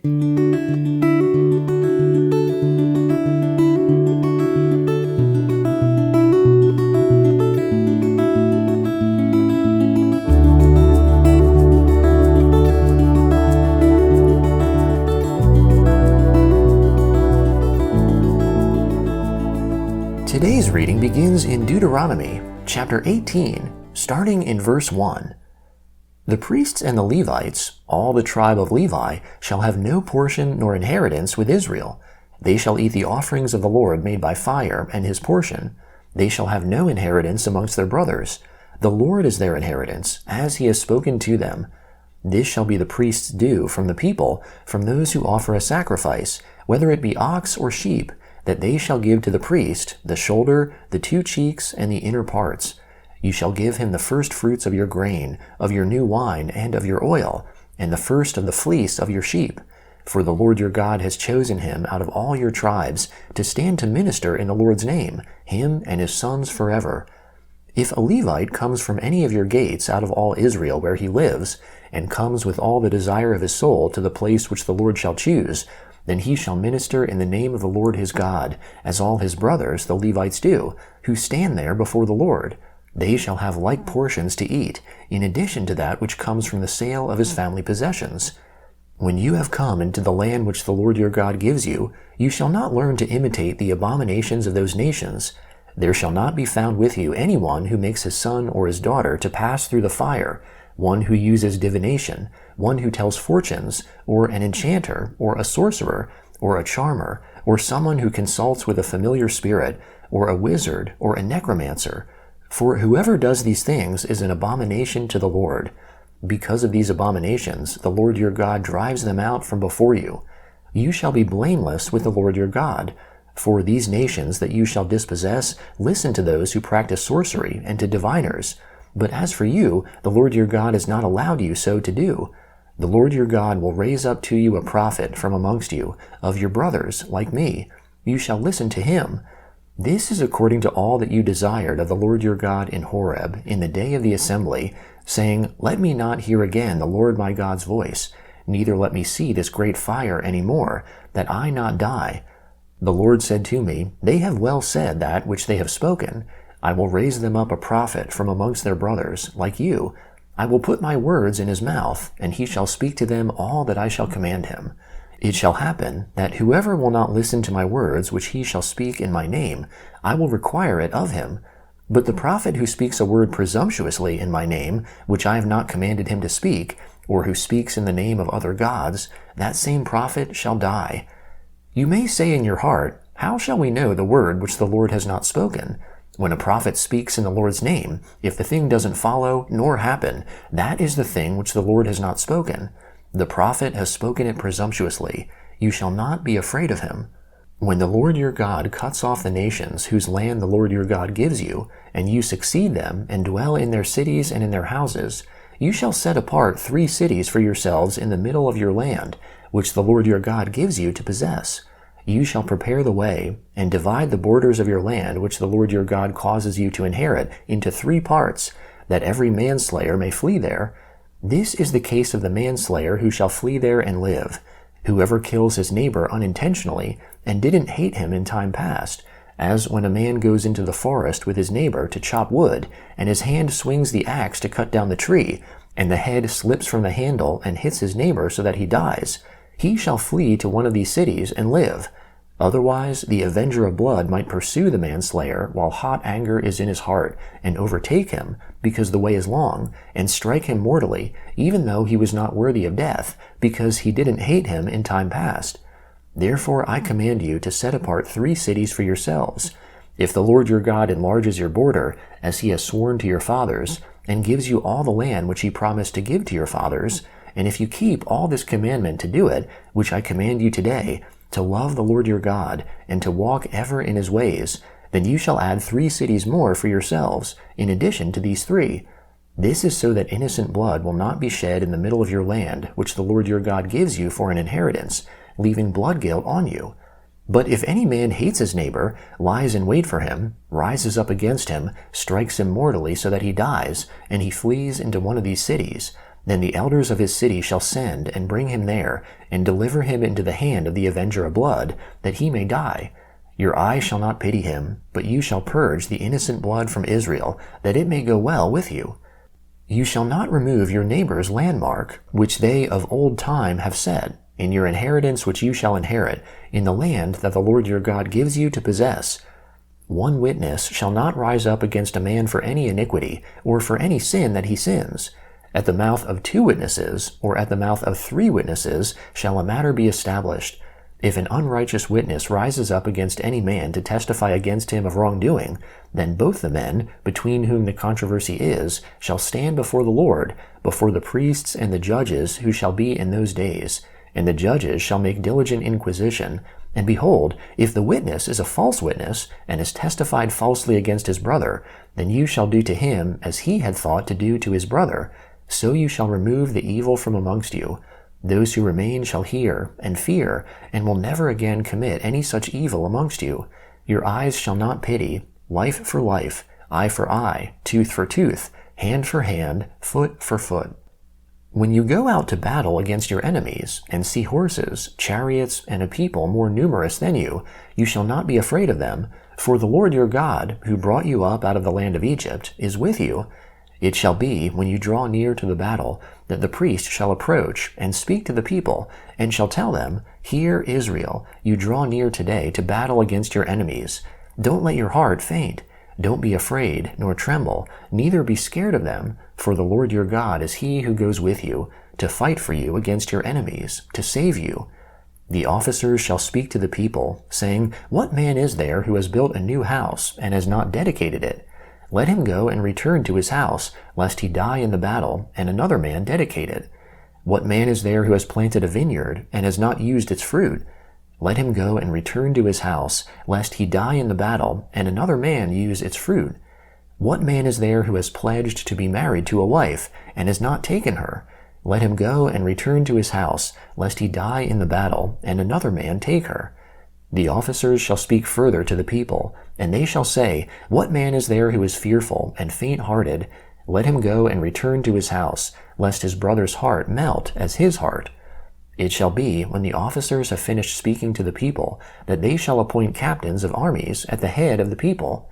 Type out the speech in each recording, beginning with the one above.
Today's reading begins in Deuteronomy, chapter 18, starting in verse 1. The priests and the Levites, all the tribe of Levi, shall have no portion nor inheritance with Israel. They shall eat the offerings of the Lord made by fire, and his portion. They shall have no inheritance amongst their brothers. The Lord is their inheritance, as he has spoken to them. This shall be the priest's due from the people, from those who offer a sacrifice, whether it be ox or sheep, that they shall give to the priest the shoulder, the 2 cheeks, and the inner parts. You shall give him the first fruits of your grain, of your new wine, and of your oil, and the first of the fleece of your sheep. For the Lord your God has chosen him out of all your tribes to stand to minister in the Lord's name, him and his sons forever. If a Levite comes from any of your gates out of all Israel where he lives, and comes with all the desire of his soul to the place which the Lord shall choose, then he shall minister in the name of the Lord his God, as all his brothers the Levites do, who stand there before the Lord. They shall have like portions to eat, in addition to that which comes from the sale of his family possessions. When you have come into the land which the Lord your God gives you, you shall not learn to imitate the abominations of those nations. There shall not be found with you anyone who makes his son or his daughter to pass through the fire, one who uses divination, one who tells fortunes, or an enchanter, or a sorcerer, or a charmer, or someone who consults with a familiar spirit, or a wizard, or a necromancer. For whoever does these things is an abomination to the Lord. Because of these abominations, the Lord your God drives them out from before you. You shall be blameless with the Lord your God. For these nations that you shall dispossess listen to those who practice sorcery and to diviners. But as for you, the Lord your God has not allowed you so to do. The Lord your God will raise up to you a prophet from amongst you, of your brothers, like me. You shall listen to him. This is according to all that you desired of the Lord your God in Horeb, in the day of the assembly, saying, Let me not hear again the Lord my God's voice, neither let me see this great fire any more, that I not die. The Lord said to me, They have well said that which they have spoken. I will raise them up a prophet from amongst their brothers, like you. I will put my words in his mouth, and he shall speak to them all that I shall command him. It shall happen that whoever will not listen to my words which he shall speak in my name, I will require it of him. But the prophet who speaks a word presumptuously in my name, which I have not commanded him to speak, or who speaks in the name of other gods, that same prophet shall die. You may say in your heart, How shall we know the word which the Lord has not spoken? When a prophet speaks in the Lord's name, if the thing doesn't follow nor happen, that is the thing which the Lord has not spoken. The prophet has spoken it presumptuously. You shall not be afraid of him. When the Lord your God cuts off the nations whose land the Lord your God gives you, and you succeed them and dwell in their cities and in their houses, you shall set apart 3 cities for yourselves in the middle of your land, which the Lord your God gives you to possess. You shall prepare the way, and divide the borders of your land which the Lord your God causes you to inherit into 3 parts, that every manslayer may flee there. This is the case of the manslayer who shall flee there and live. Whoever kills his neighbor unintentionally, and didn't hate him in time past, as when a man goes into the forest with his neighbor to chop wood, and his hand swings the axe to cut down the tree, and the head slips from the handle and hits his neighbor so that he dies, he shall flee to one of these cities and live. Otherwise, the avenger of blood might pursue the manslayer while hot anger is in his heart, and overtake him, because the way is long, and strike him mortally, even though he was not worthy of death, because he didn't hate him in time past. Therefore I command you to set apart 3 cities for yourselves. If the Lord your God enlarges your border, as he has sworn to your fathers, and gives you all the land which he promised to give to your fathers, and if you keep all this commandment to do it, which I command you today, to love the Lord your God, and to walk ever in his ways, then you shall add 3 cities more for yourselves, in addition to these 3. This is so that innocent blood will not be shed in the middle of your land, which the Lord your God gives you for an inheritance, leaving blood guilt on you. But if any man hates his neighbor, lies in wait for him, rises up against him, strikes him mortally so that he dies, and he flees into one of these cities, Then the elders of his city shall send and bring him there, and deliver him into the hand of the avenger of blood, that he may die. Your eye shall not pity him, but you shall purge the innocent blood from Israel, that it may go well with you. You shall not remove your neighbor's landmark, which they of old time have set, in your inheritance which you shall inherit, in the land that the Lord your God gives you to possess. One witness shall not rise up against a man for any iniquity, or for any sin that he sins. At the mouth of 2 witnesses, or at the mouth of 3 witnesses, shall a matter be established. If an unrighteous witness rises up against any man to testify against him of wrongdoing, then both the men, between whom the controversy is, shall stand before the Lord, before the priests and the judges who shall be in those days. And the judges shall make diligent inquisition. And behold, if the witness is a false witness, and has testified falsely against his brother, then you shall do to him as he had thought to do to his brother. So you shall remove the evil from amongst you. Those who remain shall hear and fear, and will never again commit any such evil amongst you. Your eyes shall not pity, life for life, eye for eye, tooth for tooth, hand for hand, foot for foot. When you go out to battle against your enemies, and see horses, chariots, and a people more numerous than you, you shall not be afraid of them, for the Lord your God, who brought you up out of the land of Egypt, is with you. It shall be, when you draw near to the battle, that the priest shall approach, and speak to the people, and shall tell them, Hear, Israel, you draw near today to battle against your enemies. Don't let your heart faint. Don't be afraid, nor tremble, neither be scared of them, for the Lord your God is he who goes with you, to fight for you against your enemies, to save you. The officers shall speak to the people, saying, What man is there who has built a new house, and has not dedicated it? Let him go and return to his house, lest he die in the battle, and another man dedicate it. What man is there who has planted a vineyard, and has not used its fruit? Let him go and return to his house, lest he die in the battle, and another man use its fruit. What man is there who has pledged to be married to a wife, and has not taken her? Let him go and return to his house, lest he die in the battle, and another man take her. The officers shall speak further to the people, and they shall say, What man is there who is fearful and faint-hearted? Let him go and return to his house, lest his brother's heart melt as his heart. It shall be, when the officers have finished speaking to the people, that they shall appoint captains of armies at the head of the people.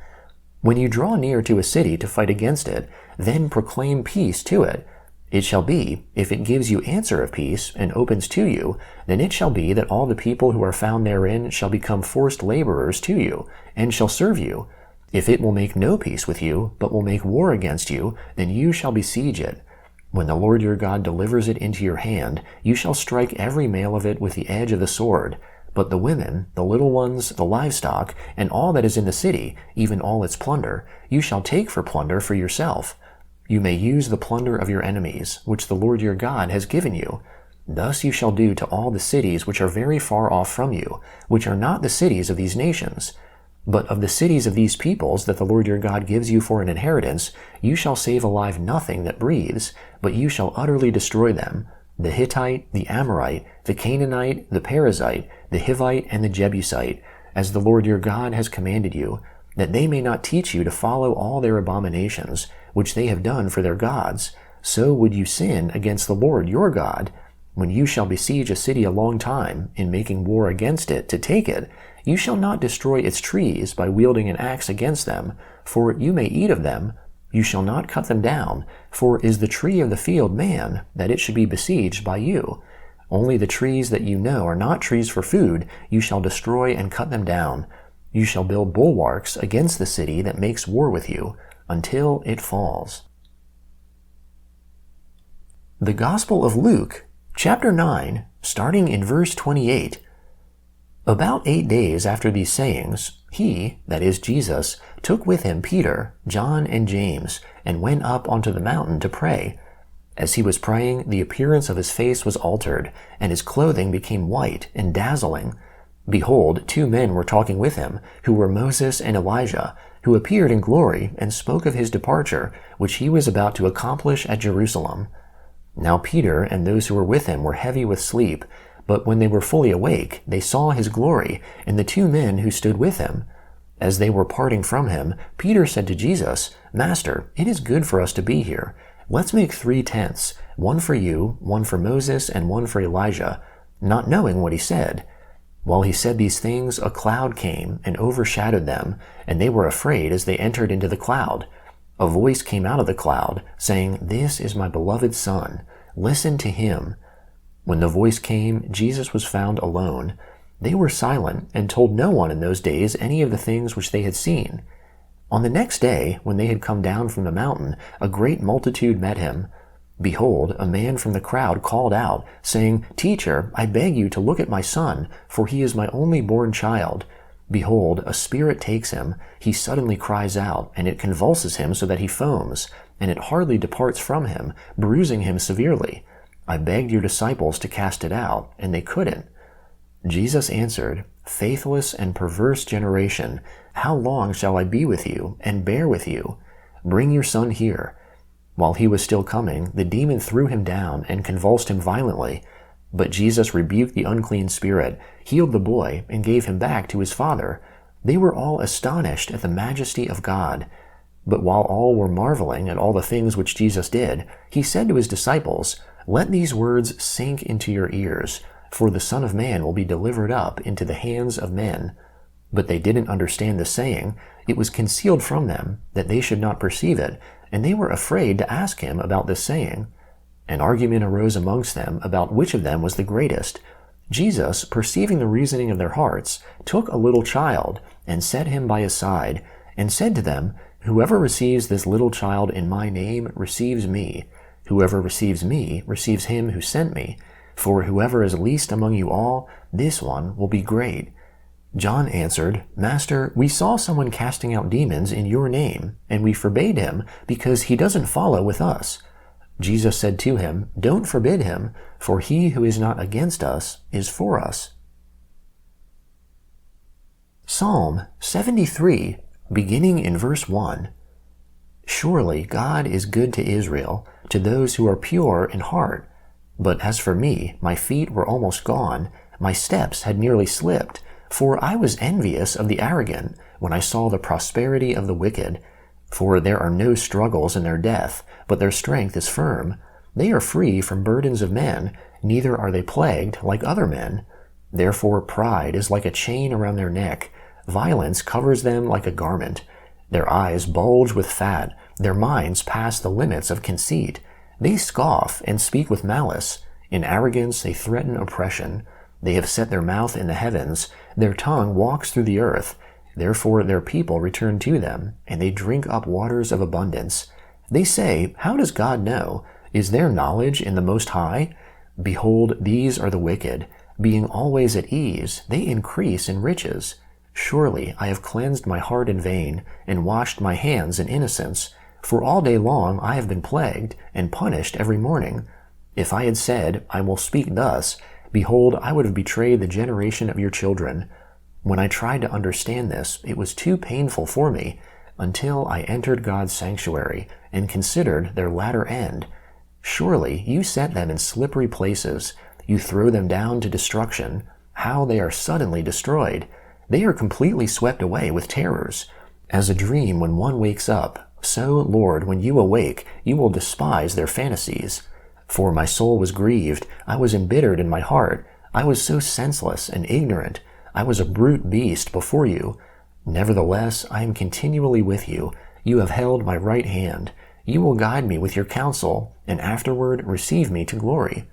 When you draw near to a city to fight against it, then proclaim peace to it. It shall be, if it gives you answer of peace, and opens to you, then it shall be that all the people who are found therein shall become forced laborers to you, and shall serve you. If it will make no peace with you, but will make war against you, then you shall besiege it. When the Lord your God delivers it into your hand, you shall strike every male of it with the edge of the sword. But the women, the little ones, the livestock, and all that is in the city, even all its plunder, you shall take for plunder for yourself. You may use the plunder of your enemies, which the Lord your God has given you. Thus you shall do to all the cities which are very far off from you, which are not the cities of these nations. But of the cities of these peoples that the Lord your God gives you for an inheritance, you shall save alive nothing that breathes, but you shall utterly destroy them, the Hittite, the Amorite, the Canaanite, the Perizzite, the Hivite, and the Jebusite, as the Lord your God has commanded you, that they may not teach you to follow all their abominations, which they have done for their gods. So would you sin against the Lord your God. When you shall besiege a city a long time, in making war against it to take it, you shall not destroy its trees by wielding an axe against them, for you may eat of them. You shall not cut them down, for is the tree of the field man, that it should be besieged by you. Only the trees that you know are not trees for food, you shall destroy and cut them down. You shall build bulwarks against the city that makes war with you, until it falls. The Gospel of Luke, chapter 9, starting in verse 28. About 8 days after these sayings, he, that is Jesus, took with him Peter, John, and James, and went up onto the mountain to pray. As he was praying, the appearance of his face was altered, and his clothing became white and dazzling. Behold, 2 men were talking with him, who were Moses and Elijah, who appeared in glory and spoke of his departure, which he was about to accomplish at Jerusalem. Now Peter and those who were with him were heavy with sleep, but when they were fully awake, they saw his glory, and the 2 men who stood with him. As they were parting from him, Peter said to Jesus, Master, it is good for us to be here. Let's make 3 tents, one for you, one for Moses, and one for Elijah, not knowing what he said. While he said these things, a cloud came and overshadowed them, and they were afraid as they entered into the cloud. A voice came out of the cloud, saying, "This is my beloved Son. Listen to him." When the voice came, Jesus was found alone. They were silent and told no one in those days any of the things which they had seen. On the next day, when they had come down from the mountain, a great multitude met him. Behold, a man from the crowd called out, saying, "Teacher, I beg you to look at my son, for he is my only born child. Behold, a spirit takes him. He suddenly cries out, and it convulses him so that he foams, and it hardly departs from him, bruising him severely. I begged your disciples to cast it out, and they couldn't." Jesus answered, "Faithless and perverse generation, how long shall I be with you and bear with you? Bring your son here." While he was still coming, the demon threw him down and convulsed him violently. But Jesus rebuked the unclean spirit, healed the boy, and gave him back to his father. They were all astonished at the majesty of God. But while all were marveling at all the things which Jesus did, he said to his disciples, "Let these words sink into your ears, for the Son of Man will be delivered up into the hands of men." But they didn't understand the saying. It was concealed from them, that they should not perceive it, and they were afraid to ask him about this saying. An argument arose amongst them about which of them was the greatest. Jesus, perceiving the reasoning of their hearts, took a little child, and set him by his side, and said to them, "Whoever receives this little child in my name receives me. Whoever receives me receives him who sent me. For whoever is least among you all, this one will be great." John answered, "Master, we saw someone casting out demons in your name, and we forbade him, because he doesn't follow with us." Jesus said to him, "Don't forbid him, for he who is not against us is for us." Psalm 73, beginning in verse 1. Surely God is good to Israel, to those who are pure in heart. But as for me, my feet were almost gone, my steps had nearly slipped, for I was envious of the arrogant when I saw the prosperity of the wicked. For there are no struggles in their death, but their strength is firm. They are free from burdens of men, neither are they plagued like other men. Therefore pride is like a chain around their neck, violence covers them like a garment. Their eyes bulge with fat, their minds pass the limits of conceit. They scoff and speak with malice. In arrogance they threaten oppression. They have set their mouth in the heavens, their tongue walks through the earth. Therefore their people return to them, and they drink up waters of abundance. They say, "How does God know? Is there knowledge in the Most High?" Behold, these are the wicked. Being always at ease, they increase in riches. Surely I have cleansed my heart in vain, and washed my hands in innocence. For all day long I have been plagued, and punished every morning. If I had said, "I will speak thus," behold, I would have betrayed the generation of your children. When I tried to understand this, it was too painful for me, until I entered God's sanctuary and considered their latter end. Surely you set them in slippery places. You throw them down to destruction. How they are suddenly destroyed. They are completely swept away with terrors. As a dream when one wakes up, so, Lord, when you awake, you will despise their fantasies. For my soul was grieved. I was embittered in my heart. I was so senseless and ignorant. I was a brute beast before you. Nevertheless, I am continually with you. You have held my right hand. You will guide me with your counsel, and afterward receive me to glory.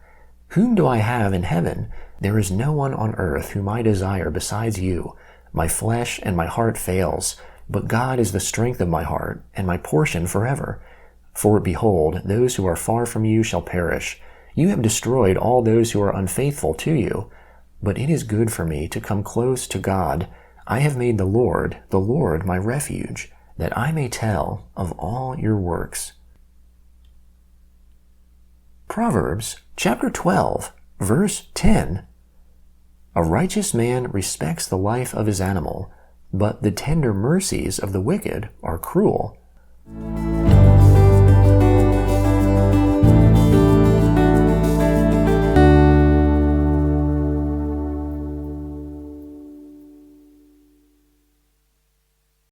Whom do I have in heaven? There is no one on earth whom I desire besides you. My flesh and my heart fails, but God is the strength of my heart, and my portion forever. For behold, those who are far from you shall perish. You have destroyed all those who are unfaithful to you. But it is good for me to come close to God. I have made the Lord my refuge, that I may tell of all your works. Proverbs chapter 12, verse 10. A righteous man respects the life of his animal, but the tender mercies of the wicked are cruel.